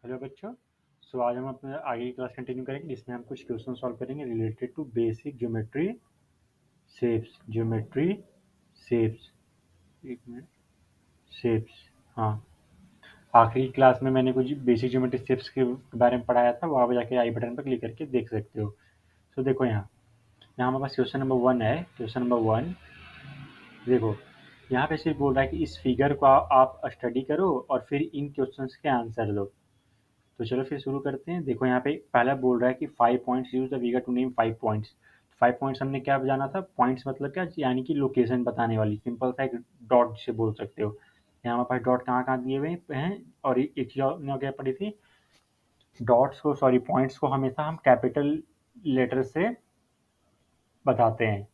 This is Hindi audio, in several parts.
हेलो बच्चों। आज हम अपने आगे की क्लास कंटिन्यू करेंगे जिसमें हम कुछ क्वेश्चन सॉल्व करेंगे related to basic geometry shapes. एक मिनट। शेप्स। हाँ, आखिरी क्लास में मैंने कुछ बेसिक ज्योमेट्री शेप्स के बारे में पढ़ाया था, वो आप जाके आई बटन पर क्लिक करके देख सकते हो। तो देखो यहाँ यहाँ हमारे पास क्वेश्चन नंबर 1 है। क्वेश्चन नंबर 1 देखो, यहाँ पे सिर्फ बोल रहा है कि इस फिगर को आप स्टडी करो और फिर इन क्वेश्चंस के आंसर दो। तो चलो फिर शुरू करते हैं। देखो यहाँ पे पहला बोल रहा है कि 5 points use the figure to name 5 points. 5 points हमने क्या जाना था? पॉइंट्स मतलब क्या, यानी कि लोकेशन बताने वाली, सिंपल सा एक डॉट से बोल सकते हो। यहाँ हमारे पास डॉट कहाँ कहाँ दिए हुए हैं, और एक चीज और क्या पढ़ी थी, डॉट्स को, सॉरी, पॉइंट्स को हमेशा हम कैपिटल लेटर से बताते हैं।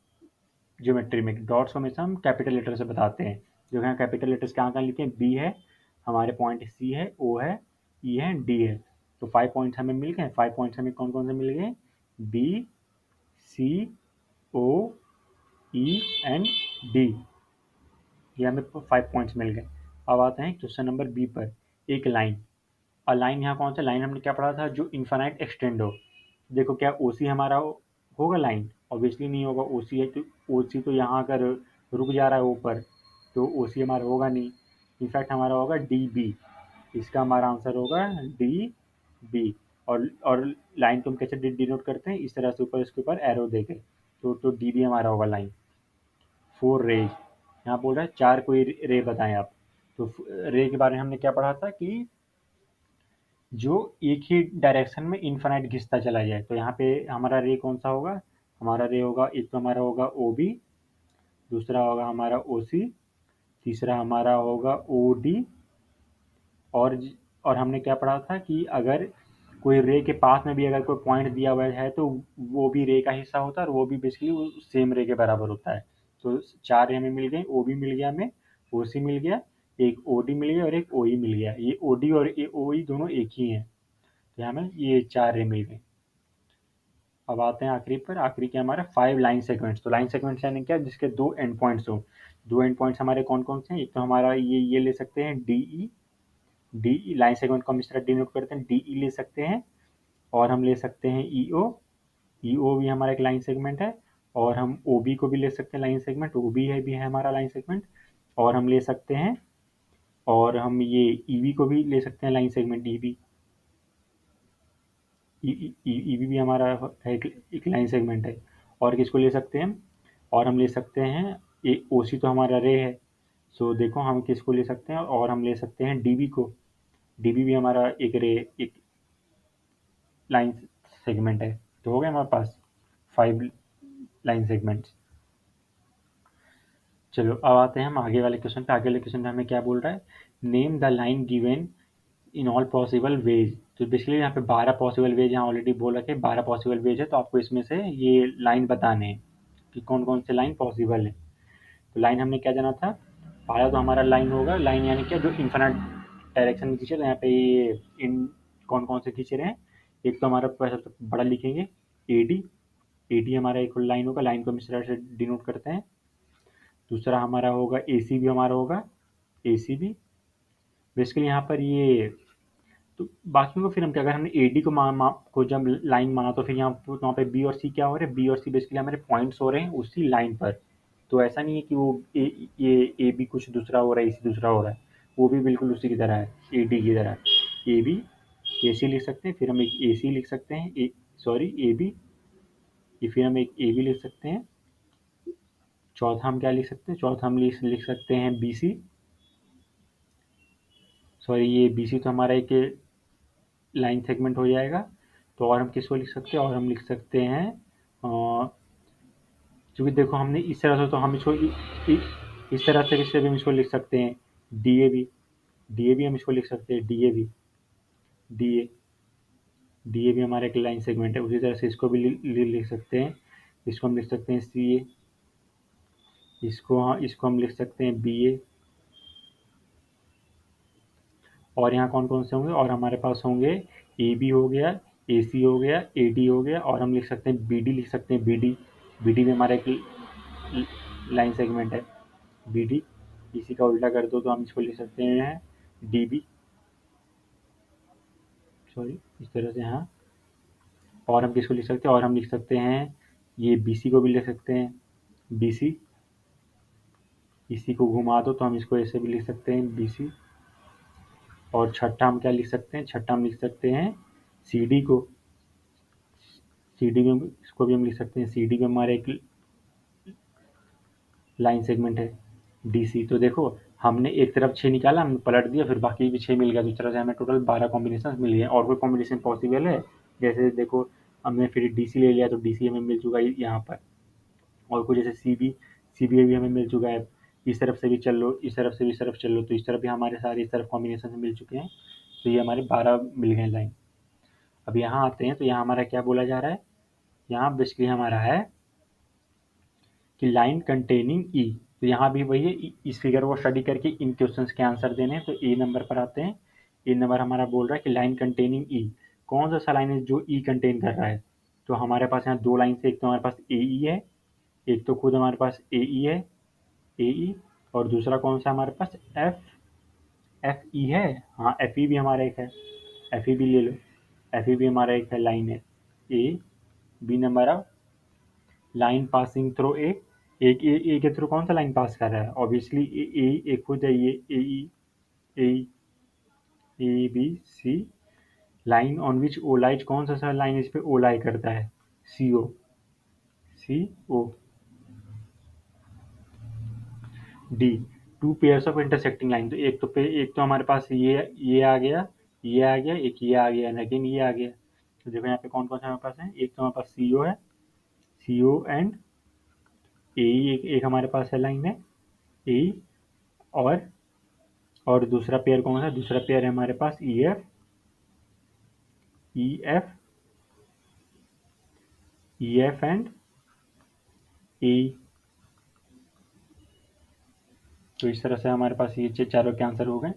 ज्योमेट्री में डॉट्स को हमेशा हम कैपिटल लेटर से बताते हैं। जो यहाँ कैपिटल लेटर्स कहाँ कहाँ लिखे हैं, बी है, हमारे पॉइंट सी है, ओ है, ई है, डी है। तो 5 पॉइंट्स हमें मिल गए। 5 पॉइंट्स हमें कौन कौन से मिल गए? B, C, O, E and D. ये हमें 5 पॉइंट्स मिल गए। अब आते हैं क्वेश्चन नंबर बी पर। एक लाइन। लाइन यहाँ कौन सा लाइन हमने क्या पढ़ा था? जो इन्फानाइट एक्सटेंड हो। देखो क्या ओ सी हमारा होगा लाइन? ऑब्वियसली नहीं होगा। ओ सी है तो ओ सी तो यहाँ अगर रुक जा रहा है ऊपर, तो ओ सी हमारा होगा नहीं। इनफैक्ट हमारा होगा डी बी। इसका हमारा आंसर होगा डी बी। और लाइन को हम कैसे डिनोट करते हैं? इस तरह से ऊपर इसके ऊपर एरो देके। तो डी बी हमारा होगा लाइन। 4 रेज। यहाँ बोल रहा है 4 कोई रे बताएं आप। तो रे के बारे में हमने क्या पढ़ा था कि जो एक ही डायरेक्शन में इनफाइनाइट घिसता चला जाए। तो यहाँ पे हमारा रे कौन सा होगा? हमारा रे होगा, एक तो हमारा होगा ओ बी, दूसरा होगा हमारा ओ सी, तीसरा हमारा होगा ओ डी। और और हमने क्या पढ़ा था कि अगर कोई रे के पास में भी अगर कोई पॉइंट दिया हुआ है तो वो भी रे का हिस्सा होता है, और वो भी बेसिकली सेम रे के बराबर होता है। तो 4 रे हमें मिल गए। ओ बी मिल गया हमें, ओ सी मिल गया, एक ओ डी मिल गया और एक ओ ई मिल गया। ये ओ डी और ओ ई दोनों एक ही हैं। तो हमें ये 4 रे मिल गए। अब आते हैं आखिरी पर। आखिरी क्या हमारा? 5 लाइन सेगमेंट्स। तो लाइन सेगमेंट्स यानी क्या? जिसके 2 एंड पॉइंट्स हो। 2 एंड पॉइंट्स हमारे कौन कौन से हैं? एक तो हमारा ये ले सकते हैं D E. D E line segment को हम इस तरह डिनोट करते हैं, डी ई ले सकते हैं। और हम ले सकते हैं ई ओ। ई ओ भी हमारा एक लाइन सेगमेंट है। और हम ओ बी को भी ले सकते हैं लाइन सेगमेंट, ओ बी है भी है हमारा लाइन सेगमेंट। और हम ले सकते हैं, और हम ये ई बी को भी ले सकते हैं line segment, E B. E B भी हमारा है, एक लाइन सेगमेंट है। और किसको ले सकते हैं हम? और हम ले सकते हैं ए ओ सी, तो हमारा रे है। सो देखो हम किसको ले सकते हैं, और हम ले सकते हैं डी बी को। डी बी भी हमारा एक रे, एक लाइन सेगमेंट है। तो हो गया हमारे पास 5 लाइन सेगमेंट्स। चलो अब आते हैं हम आगे वाले क्वेश्चन पे। आगे वाले क्वेश्चन में हमें क्या बोल रहा है? Name the line given in all possible ways. तो बेसिकली यहाँ पे 12 पॉसिबल वेज यहाँ ऑलरेडी बोल रखे, 12 पॉसिबल वेज है। तो आपको इसमें से ये लाइन बताने हैं कि कौन कौन से लाइन पॉसिबल है। तो लाइन हमने क्या जाना था? पहला तो हमारा लाइन होगा, लाइन यानी क्या, जो इन्फिनिट डायरेक्शन में खींचे। तो यहाँ पे ये इन कौन कौन से खींच रहे हैं? एक तो हमारा सबसे बड़ा लिखेंगे ए डी। ए डी हमारा एक लाइन होगा, लाइन को हम इस तरह से डिनोट करते हैं। दूसरा हमारा होगा ए सी भी, हमारा होगा ए सी बी। बेसिकली यहाँ पर ये, तो बाकियों को फिर हम क्या, अगर हमने ए डी को जब लाइन माना, तो फिर यहाँ पे बी और सी क्या हो रहे हैं? बी और सी बेसिकली हमारे पॉइंट्स हो रहे हैं उसी लाइन पर। तो ऐसा नहीं है कि वो ये ए बी कुछ दूसरा हो रहा है, ए सी दूसरा हो रहा है। वो भी बिल्कुल उसी की तरह है, ए डी की तरह। ए बी, ए सी लिख सकते हैं, फिर हम एक ए सी लिख सकते हैं, सॉरी ए बी। फिर हम एक ए बी लिख सकते हैं। चौथा हम क्या लिख सकते हैं? चौथा हम लिख सकते हैं बी सी। सॉरी, ये बी सी तो हमारा एक लाइन सेगमेंट हो जाएगा। तो और हम किसको लिख सकते हैं? और हम लिख सकते हैं, क्योंकि देखो हमने इस तरह से, तो हम इसको इस तरह से भी हम इसको लिख सकते हैं D A B. D A B हम इसको लिख सकते हैं D A B. D A D A भी हमारा एक लाइन सेगमेंट है। उसी तरह से इसको भी लिख सकते हैं। इसको हम लिख सकते हैं सी ए। इसको हम लिख सकते हैं बी ए। और यहाँ कौन कौन से होंगे? और हमारे पास होंगे ए बी हो गया, ए सी हो गया, ए डी हो गया, और हम लिख सकते हैं बी डी, लिख सकते हैं बी डी। बी डी भी हमारा एक लाइन सेगमेंट है, बी डी। इसी का उल्टा कर दो तो हम इसको लिख सकते हैं डी बी। सॉरी, इस तरह से, हाँ। और हम किसको लिख सकते हैं, और हम लिख सकते हैं ये BC को भी लिख सकते हैं, BC। इसी को घुमा दो तो हम इसको ऐसे भी लिख सकते हैं, BC। और छठा हम क्या लिख सकते हैं, छठा हम लिख सकते हैं CD को, CD में इसको भी हम लिख सकते हैं, CD में हमारा एक लाइन सेगमेंट है, DC। तो देखो हमने एक तरफ 6 निकाला, हमने पलट दिया, फिर बाकी भी 6 मिल गया, तो इस तरह से हमें टोटल 12 कॉम्बिनेशन मिल गए। और कोई कॉम्बिनेशन पॉसिबल है? जैसे देखो, हमने फिर DC ले लिया तो DC हमें मिल चुका है यहाँ पर, और कुछ जैसे CB भी हमें मिल चुका है। इस तरफ से भी चल लो, इस तरफ से भी, इस तरफ चल लो, तो इस तरफ भी हमारे सारे इस तरफ कॉम्बिनेशन मिल चुके हैं। तो ये हमारे 12 मिल गए लाइन। अब यहाँ आते हैं तो यहाँ हमारा क्या बोला जा रहा है, यहाँ बेसिकली हमारा है कि लाइन कंटेनिंग ई। तो यहाँ भी वही है, इस फिगर को स्टडी करके इन क्वेश्चंस के आंसर देने हैं। तो ए नंबर पर आते हैं। ए नंबर हमारा बोल रहा है कि लाइन कंटेनिंग ई, कौन सा लाइन है जो ई कंटेन कर रहा है। तो हमारे पास यहाँ दो लाइन से, एक तो हमारे पास ए ई है, एक तो खुद हमारे पास ए ई है, ए ई, और दूसरा कौन सा हमारे पास एफ ई है। हाँ, एफ ई भी हमारा एक है, एफ ई भी ले लो, एफ ई भी हमारा एक है, लाइन है A. B number of line passing through A, एक ए के थ्रू कौन सा लाइन पास कर रहा है, ऑब्वियसली ए एक खुद है, ये A A B C. Line on which O lies, कौन सा लाइन इस पे ओ लाई करता है, C O. D, two pairs of intersecting line. तो एक तो हमारे पास ये आ गया, ये आ गया, एक ये आ गया, लेकिन ये आ गया। तो देखो यहाँ पे कौन कौन सा हमारे पास है, एक तो हमारे पास CO है, CO एंड ए, एक हमारे पास है लाइन है ए। और दूसरा पेयर कौन सा है, दूसरा पेयर है हमारे पास ई एफ एंड ए। तो इस तरह से हमारे पास ये चारों के आंसर हो गए।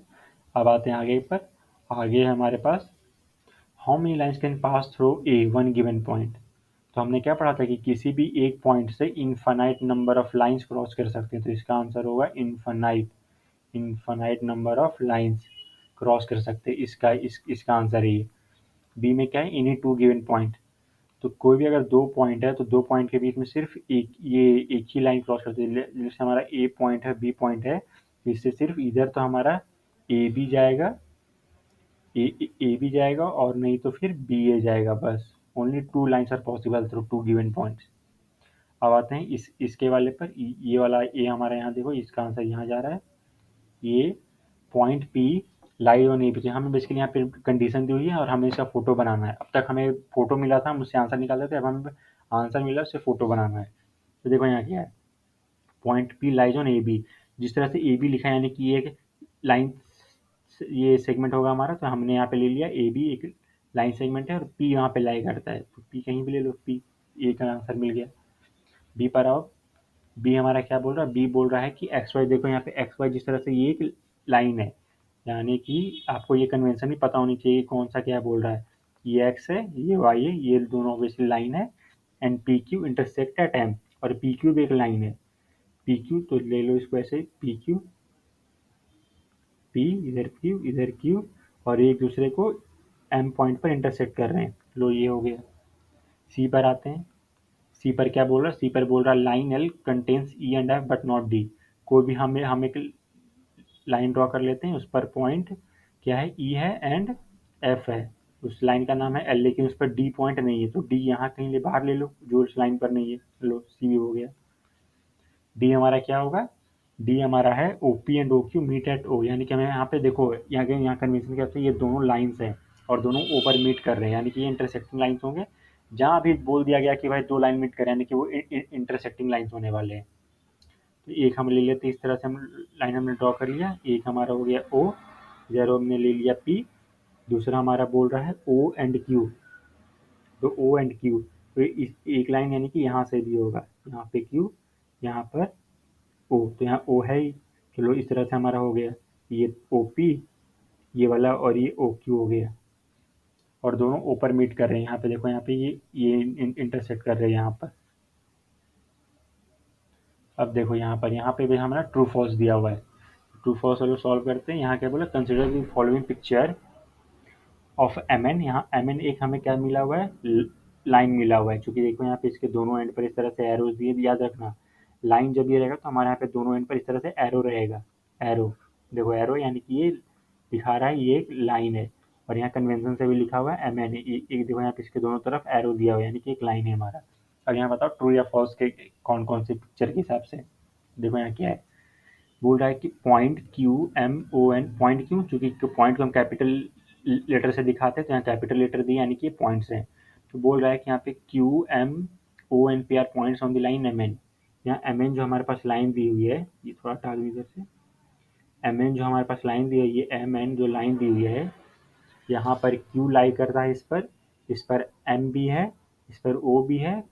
अब आते हैं आगे पर। आगे है हमारे पास how many lines can pass through a one given point. तो हमने क्या पढ़ा था कि किसी भी एक पॉइंट से infinite number of lines cross कर सकते हैं। तो इसका आंसर होगा infinite number of lines cross कर सकते हैं। इसका आंसर है ये। बी में क्या है, एनी टू गिवन पॉइंट। तो कोई भी अगर दो पॉइंट है तो दो पॉइंट के बीच में सिर्फ एक ही लाइन क्रॉस करती है। जैसे हमारा ए पॉइंट है, बी पॉइंट है, इससे सिर्फ इधर तो हमारा ए बी जाएगा, ए बी जाएगा, और नहीं तो फिर बी ए जाएगा, बस। Only two lines are possible through two given points. अब आते हैं इसके वाले पर। ये वाला ए हमारा यहाँ देखो, इसका आंसर यहाँ जा रहा है। ये point P lies on A B. हमें बेसिकली यहाँ पे कंडीशन दी हुई है और हमें इसका फोटो बनाना है। अब तक हमें फोटो मिला था, हम उससे आंसर निकालते थे, अब हमें आंसर मिला उससे फोटो बनाना है। तो देखो यहाँ क्या है, point P lies on A B. जिस तरह से ए बी लिखा है, यानी कि ये लाइन, ये सेगमेंट होगा हमारा। तो हमने यहाँ पे ले लिया ए बी एक लाइन सेगमेंट है, और पी यहाँ पे लाई करता है, तो पी कहीं भी ले लो, पी। ए का आंसर मिल गया। बी पर आओ। बी हमारा क्या बोल रहा है, बी बोल रहा है कि एक्स वाई। देखो यहाँ पे एक्स वाई, जिस तरह से ये एक लाइन है, यानी कि आपको ये कन्वेंशन भी पता होनी चाहिए कौन सा क्या बोल रहा है। ये एक्स है, ये वाई है, ये दोनों ऑब्वियसली लाइन है। And P Q intersect at M, और पी क्यू भी एक लाइन है, पी क्यू। तो ले लो इसको ऐसे, पी क्यू, पी इधर क्यू इधर क्यू, और एक दूसरे को एम पॉइंट पर इंटरसेक्ट कर रहे हैं। लो ये हो गया। सी पर आते हैं। सी पर क्या बोल रहा है, सी पर बोल रहा है line L contains E and F but not D. कोई भी हम एक लाइन ड्रॉ कर लेते हैं, उस पर पॉइंट क्या है, ई है एंड एफ है। उस लाइन का नाम है एल, लेकिन उस पर डी पॉइंट नहीं है। तो डी यहाँ कहीं ले बाहर ले लो, जो उस लाइन पर नहीं है। लो सी भी हो गया। डी हमारा क्या होगा, डी हमारा है O P and O Q meet at O. यानी कि हमें यहाँ पे देखो, यहाँ कन्वेंशन क्या होता है, ये दोनों लाइन्स हैं और दोनों ओवर मीट कर रहे हैं, यानी कि ये इंटरसेक्टिंग लाइन्स होंगे। जहाँ भी बोल दिया गया कि भाई दो लाइन मीट कर, यानी कि वो इंटरसेक्टिंग लाइन्स होने वाले हैं। तो एक हम ले लेते हैं, इस तरह से हम लाइन हमने ड्रॉ कर लिया। एक हमारा हो गया ओ, इधर हमने ले लिया पी, दूसरा हमारा बोल रहा है ओ एंड क्यू। तो ओ एंड क्यू, तो एक लाइन यानी कि यहाँ से भी होगा, यहाँ पे क्यू, यहाँ पर ओ। तो यहाँ ओ है ही। चलो इस तरह से हमारा हो गया, ये ओ पी ये वाला, और ये ओ क्यू हो गया, और दोनों ऊपर मीट कर रहे हैं। यहाँ पे देखो, यहाँ पे ये इंटरसेक्ट कर रहे हैं यहाँ पर। अब देखो यहाँ पे भी हमारा ट्रू फॉल्स दिया हुआ है। ट्रू फॉल्स वाले सॉल्व करते हैं। यहाँ क्या बोला, consider the following picture of M N. यहाँ एम एन एक हमें क्या मिला हुआ है, लाइन मिला हुआ है, क्योंकि देखो यहाँ पे इसके दोनों एंड पर इस तरह से एरोज दिए, याद रखना लाइन जब ये रहेगा तो हमारे यहाँ पे दोनों एंड पर इस तरह से एरो रहेगा, एरो, देखो एरो यानी कि ये दिखा रहा है ये एक लाइन है, और यहाँ कन्वेंशन से भी लिखा हुआ है एम एन, एक देखो यहाँ पे इसके दोनों तरफ एरो दिया हुआ है यानी कि एक लाइन है हमारा। अब यहाँ बताओ ट्रू या फॉल्स के कौन कौन से पिक्चर के हिसाब से। देखो यहाँ क्या है, बोल रहा है कि point Q M O N, point क्यों, क्योंकि पॉइंट को हम कैपिटल लेटर से दिखाते हैं तो यहाँ कैपिटल लेटर दिए यानी कि पॉइंट्स हैं। तो बोल रहा है कि यहाँ पे Q M O N P are points on the line M N. यहाँ एम एन जो हमारे पास लाइन दी हुई है, ये थोड़ा हटा दो इधर से, एम एन जो हमारे पास लाइन दी है, ये एम एन जो लाइन दी हुई है, यहाँ पर क्यू लाई करता है इस पर एम भी है, इस पर ओ भी है,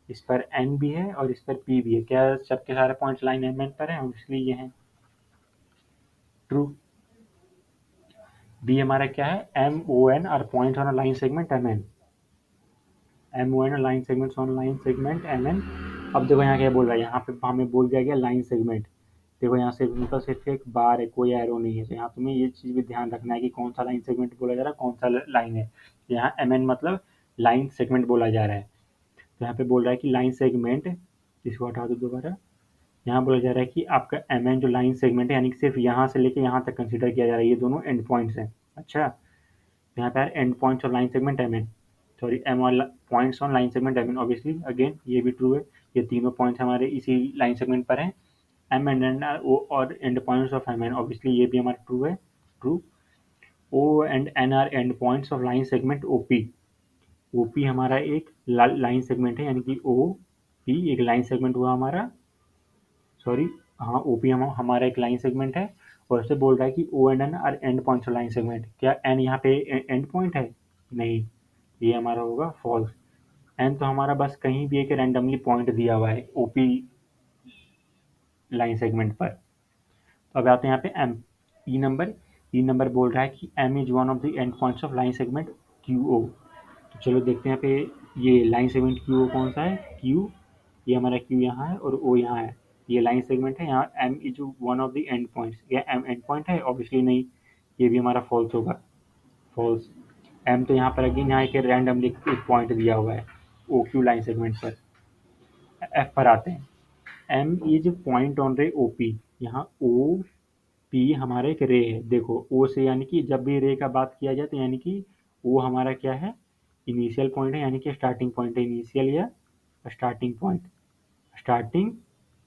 इस पर एन भी है और इस पर पी भी है। क्या सबके सारे पॉइंट्स लाइन एम एन पर हैं, इसलिए ये हैं ट्रू। बी हमारा क्या है, M O N are point on a line segment M N, M O N line segments on line segment M N. अब देखो यहाँ क्या बोल रहा है, यहाँ पे हमें बोल दिया गया लाइन सेगमेंट, देखो यहाँ से मतलब सिर्फ एक बार है, कोई एरो नहीं है, तो यहाँ तुम्हें ये चीज़ भी ध्यान रखना है कि कौन सा लाइन सेगमेंट बोला जा रहा है, कौन सा लाइन है। यहाँ एम एन मतलब लाइन सेगमेंट बोला जा रहा है, तो यहाँ पे बोल रहा है कि लाइन सेगमेंट, इसको हटा दो दोबारा, यहाँ बोला जा रहा है कि आपका एम एन जो लाइन सेगमेंट है यानी कि सिर्फ यहाँ से लेके यहाँ तक कंसिडर किया जा रहा है, ये दोनों एंड पॉइंट्स हैं। अच्छा, यहाँ पे एंड पॉइंट्स और line segment M N, sorry M और points on line segment M N, obviously again ये भी ट्रू है, ये तीनों पॉइंट्स हमारे इसी लाइन सेगमेंट पर हैं, M and N are O और end points of M N, obviously ये भी हमारा ट्रू है, true. O and N are end points of line segment O P, O P हमारा एक लाइन सेगमेंट है यानी कि ओ पी एक लाइन सेगमेंट हुआ हमारा, सॉरी, हाँ ओ पी हमारा एक लाइन सेगमेंट है, और उससे बोल रहा है कि O and N are end points of line segment, क्या एन यहाँ पे एंड पॉइंट है, नहीं, ये हमारा होगा फॉल्स। एन तो हमारा बस कहीं भी एक रैंडमली पॉइंट दिया हुआ है ओपी लाइन सेगमेंट पर। तो अब आते हैं यहाँ पे एम, ई नंबर बोल रहा है कि M is one of the end points of line segment Q O. तो चलो देखते हैं यहाँ पे ये लाइन सेगमेंट क्यू ओ कौन सा है, क्यू, ये हमारा क्यू यहाँ है और ओ यहाँ है, ये लाइन सेगमेंट है, यहाँ M is one of the end points, या एम एंड पॉइंट है, ऑब्वियसली नहीं, ये भी हमारा फॉल्स होगा, फॉल्स। एम तो यहाँ पर अगेन यहाँ एक रैंडमली एक पॉइंट दिया हुआ है ओ क्यू लाइन सेगमेंट पर। एफ पर आते हैं, एम इज पॉइंट ऑन रे ओ पी, यहाँ ओ पी हमारा एक रे है, देखो ओ से यानी कि जब भी रे का बात किया जाए तो यानी कि वो हमारा क्या है, इनिशियल पॉइंट है यानी कि स्टार्टिंग पॉइंट है, इनिशियल या स्टार्टिंग पॉइंट, स्टार्टिंग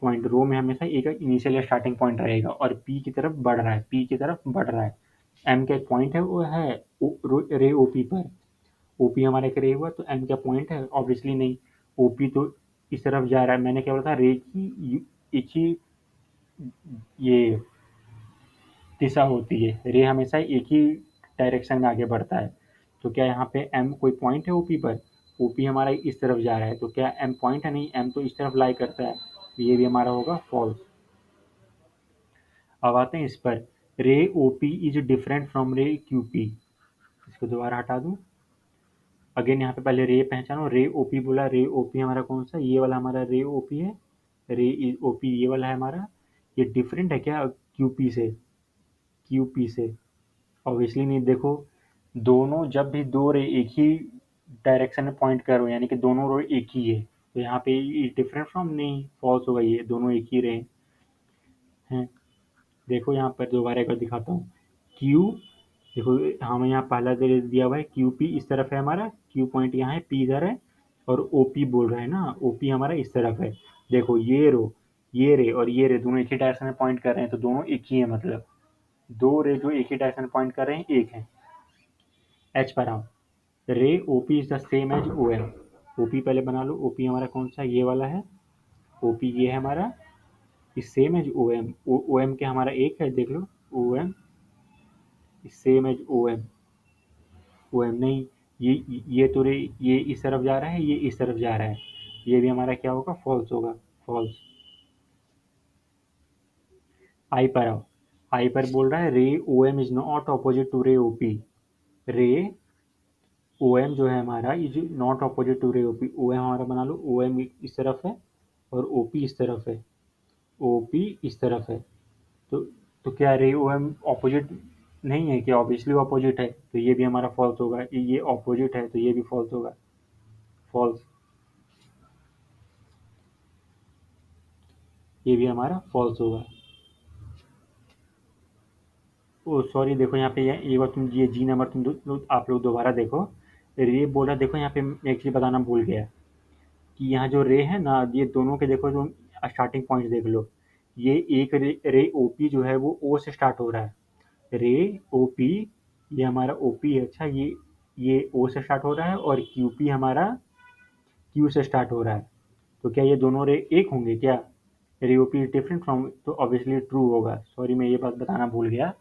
पॉइंट रो में हमेशा एक इनिशियल या स्टार्टिंग पॉइंट रहेगा और पी की तरफ बढ़ रहा है, पी की तरफ बढ़ रहा है। एम का एक पॉइंट है वो है रे ओ पी पर, ओ पी हमारा एक रे हुआ तो एम का पॉइंट है, ऑब्वियसली नहीं, ओ पी तो इस तरफ जा रहा है, मैंने क्या बोला था, रे की एक ही ये दिशा होती है, रे हमेशा एक ही डायरेक्शन में आगे बढ़ता है। तो क्या यहाँ पे एम कोई पॉइंट है ओपी पर, ओपी हमारा इस तरफ जा रहा है, तो क्या एम पॉइंट है, नहीं, एम तो इस तरफ लाई करता है, तो ये भी हमारा होगा फॉल्स। अब आते हैं इस पर, ray O P is different from ray Q P, इसको दोबारा हटा दूँ, अगेन यहाँ पे पहले रे पहचानो, रे ओ पी बोला, रे ओ पी हमारा कौन सा, ये वाला हमारा रे ओ पी है, रे ओ पी ये वाला है हमारा, ये डिफरेंट है क्या क्यू पी से, क्यू पी से, ऑब्वियसली नहीं, देखो दोनों जब भी दो रे एक ही डायरेक्शन में पॉइंट कर रहे हो यानी कि दोनों रो एक ही है, तो यहाँ पे डिफरेंट फ्रॉम नहीं, फॉल्स होगा, ये दोनों एक ही रहे हैं। देखो यहाँ पर दोबारा एक बार दिखाता हूँ, क्यू, देखो हमें यहाँ पहला दे दिया हुआ है क्यू पी इस तरफ है हमारा, क्यू पॉइंट यहाँ है, पी इधर है, और ओ पी बोल रहा है ना, ओ पी हमारा इस तरफ है, देखो ये रो, ये रे और ये रे दोनों एक ही डायरेक्शन में पॉइंट कर रहे हैं, तो दोनों एक ही है, मतलब दो रे जो एक ही डायरेक्शन में पॉइंट कर रहे हैं एक है। एच पर आओ, ray O P is the same as O M, O P पहले बना लो, ओ पी हमारा कौन सा, ये वाला है, ओ पी ये है हमारा, is same as O M, O M के हमारा एक है, देख लो, O M is same as O M, O M नहीं, ये तो रे ये इस तरफ जा रहा है, ये इस तरफ जा रहा है, ये भी हमारा क्या होगा, फॉल्स होगा, फॉल्स। आई पर आओ, आई पर बोल रहा है ray O M is not opposite to ray O P, रे ओ एम जो है हमारा is not opposite to ray O P, O M हमारा बना लो, ओ एम इस तरफ है और ओ पी इस तरफ है, ओ पी इस तरफ है, तो तो क्या रे ओ एम ऑपोजिट नहीं है कि ऑब्वियसली ऑपोजिट है, तो ये भी हमारा फॉल्स होगा। ये ऑपोजिट है तो ये भी फॉल्स होगा, फॉल्स। ये भी हमारा फॉल्स होगा। ओ सॉरी, देखो यहाँ पे ये बार तुम ये जी नंबर तुम आप लोग दोबारा देखो। रे बोला, देखो यहाँ पे मैं एक चीज़ बताना भूल गया कि यहाँ जो रे है ना, ये दोनों के देखो तुम स्टार्टिंग पॉइंट देख लो। ये एक रे ओपी जो है वो ओ से स्टार्ट हो रहा है। रे ओपी, ये हमारा ओपी है। अच्छा, ये ओ से स्टार्ट हो रहा है और क्यूपी हमारा क्यू से स्टार्ट हो रहा है। तो क्या ये दोनों रे एक होंगे क्या? रे ओपी इज डिफरेंट फ्रॉम, तो ऑब्वियसली ट्रू होगा। सॉरी, मैं ये बात बताना भूल गया।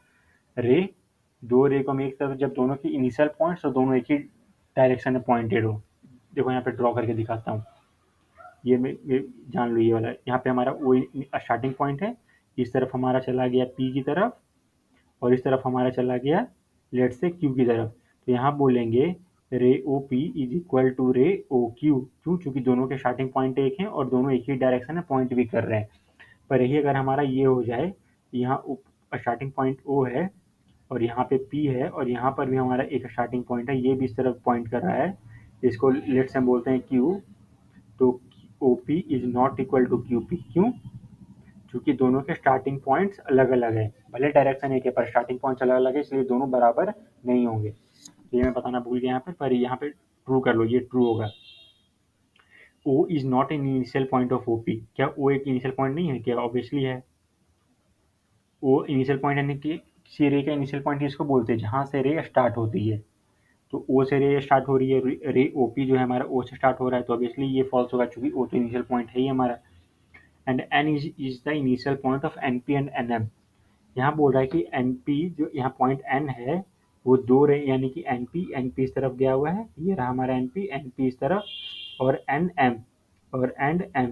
रे, दो रे को हम एक तरफ, जब दोनों की इनिशियल पॉइंट्स और दोनों एक ही डायरेक्शन में पॉइंटेड हो। देखो यहाँ पे ड्रॉ करके दिखाता हूँ। ये जान लो, ये वाला यहाँ पे हमारा ओ स्टार्टिंग पॉइंट है। इस तरफ हमारा चला गया पी की तरफ, और इस तरफ हमारा चला गया लेट से क्यू की तरफ। तो यहाँ बोलेंगे ray O P is equal to ray O Q. क्यों? चूंकि दोनों के स्टार्टिंग पॉइंट एक हैं और दोनों एक ही डायरेक्शन में पॉइंट भी कर रहे हैं। पर यही अगर हमारा ये हो जाए, यहाँ स्टार्टिंग पॉइंट ओ है और यहाँ पे पी है और यहाँ पर भी हमारा एक स्टार्टिंग पॉइंट है, ये भी इस तरफ पॉइंट कर रहा है, इसको लेट्स हम बोलते हैं क्यू। तो O P is not equal to Q P. क्यों? क्योंकि दोनों के स्टार्टिंग पॉइंट्स अलग अलग है। भले डायरेक्शन एक है पर स्टार्टिंग पॉइंट्स अलग अलग है, इसलिए दोनों बराबर नहीं होंगे। तो ये मैं बताना भूल गया यहाँ पर यहाँ पे ट्रू कर लो, ये ट्रू होगा। O is not an initial point of OP. क्या ओ एक इनिशियल पॉइंट नहीं है? क्या ऑब्वियसली है। ओ इनिशियल पॉइंट यानी कि किसी रे का इनिशियल पॉइंट इसको बोलते हैं जहाँ से रे स्टार्ट होती है। तो ओ से रे स्टार्ट हो रही है, रे ओपी जो है हमारा ओ से स्टार्ट हो रहा है, तो ऑब्वियसली ये फॉल्स होगा क्योंकि ओ तो इनिशियल पॉइंट है ही हमारा। And N is the initial point of N P and N M. यहाँ बोल रहा है कि एन पी जो यहाँ पॉइंट एन है वो दो रे, यानी कि एन पी इस तरफ गया हुआ है, ये रहा हमारा एन पी इस तरफ, और एन एम और एंड एम।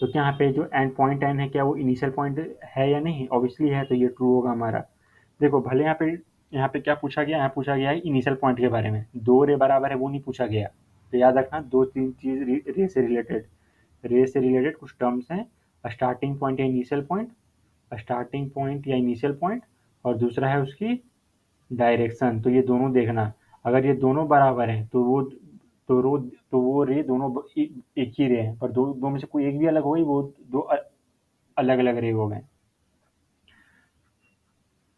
तो क्या यहाँ पे जो एंड पॉइंट एन है, क्या वो इनिशियल पॉइंट है या नहीं? ऑब्वियसली है, तो ये ट्रू होगा हमारा। देखो भले यहाँ पे क्या पूछा गया, यहाँ पूछा गया है इनिशियल पॉइंट के बारे में, दो रे बराबर है वो नहीं पूछा गया। तो याद रखना, दो तीन चीज रे से रिलेटेड, रे से रिलेटेड कुछ टर्म्स हैं। स्टार्टिंग पॉइंट या इनिशियल पॉइंट, स्टार्टिंग पॉइंट या इनिशियल पॉइंट, और दूसरा है उसकी डायरेक्शन। तो ये दोनों देखना, अगर ये दोनों बराबर हैं तो वो रे दोनों एक ही रे हैं, पर दो दो में से कोई एक भी अलग हो गई, वो दो अलग अलग रे हो गए।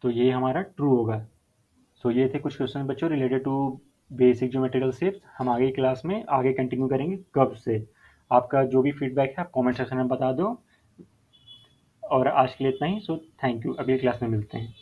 तो ये हमारा ट्रू होगा। सो ये थे कुछ क्वेश्चन बच्चों related to basic geometrical shapes. हम आगे क्लास में आगे कंटिन्यू करेंगे कब से। आपका जो भी फीडबैक है आप कमेंट सेक्शन में बता दो। और आज के लिए इतना ही। सो थैंक यू, अगली क्लास में मिलते हैं।